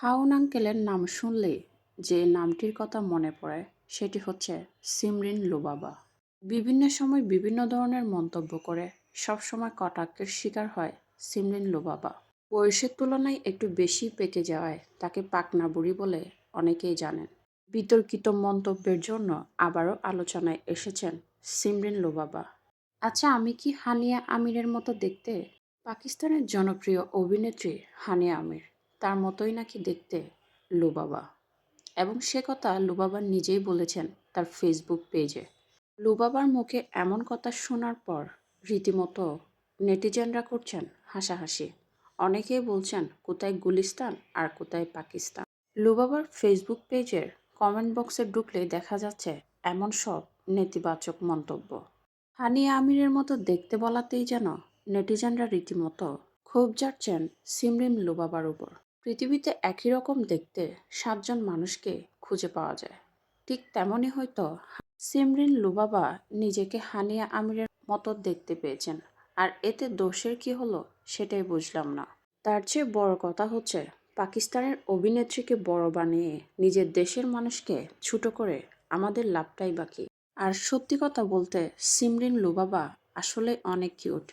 হাউন আঙ্কেলের নাম শুনলেই যে নামটির কথা মনে পড়ে সেটি হচ্ছে সিমরিন লুবাবা। বিভিন্ন সময় বিভিন্ন ধরনের মন্তব্য করে সবসময় কটাক্ষের শিকার হয় সিমরিন লুবাবা। বয়সের তুলনায় একটু বেশি পেকে যাওয়ায় তাকে পাকনা বুড়ি বলে অনেকেই জানেন। বিতর্কিত মন্তব্যের জন্য আবারও আলোচনায় এসেছেন সিমরিন লুবাবা। আচ্ছা, আমি কি হানিয়া আমিরের মতো দেখতে? পাকিস্তানের জনপ্রিয় অভিনেত্রী হানিয়া আমির তার মতোই নাকি দেখতে লুবাবা, এবং সে কথা লুবাবা নিজেই বলেছেন তার ফেসবুক পেজে। লুবাবার মুখে এমন কথা শোনার পর রীতিমতো নেটিজেনরা করছেন হাসাহাসি। অনেকেই বলছেন কোথায় গুলিস্তান আর কোথায় পাকিস্তান। লুবাবার ফেসবুক পেজের কমেন্ট বক্সে ঢুকলেই দেখা যাচ্ছে এমন সব নেতিবাচক মন্তব্য। হানিয়া আমিরের মতো দেখতে বলাতেই যেন নেটিজেনরা রীতিমতো ক্ষোভ ঝাড়ছেন সিমরিন লুবাবার উপর। পৃথিবীতে একই রকম দেখতে 7 জন মানুষকে খুঁজে পাওয়া যায়, ঠিক তেমনই হয়তো সিমরিন লুবাবা নিজেকে হানিয়া আমিরের মতো দেখতে পেয়েছেন। আর এতে দোষের কি হলো সেটাই বুঝলাম না। তার চেয়ে বড় কথা হচ্ছে পাকিস্তানের অভিনেত্রীকে বড় বানিয়ে নিজের দেশের মানুষকে ছোট করে আমাদের লাভটাই বাকি। আর সত্যি কথা বলতে সিমরিন লুবাবা আসলে অনেক কিউট।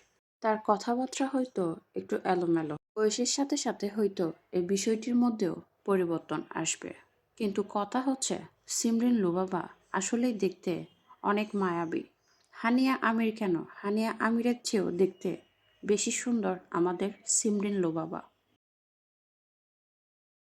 তার কথাবার্তা হয়তো একটু এলোমেলো, বয়সের সাথে সাথে হয়তো এই বিষয়টির মধ্যেও পরিবর্তন আসবে, কিন্তু কথা হচ্ছে সিমরিন লুবাবা আসলেই দেখতে অনেক মায়াবী। হানিয়া আমির কেন, হানিয়া আমিরের চেয়েও দেখতে বেশি সুন্দর আমাদের সিমরিন লুবাবা।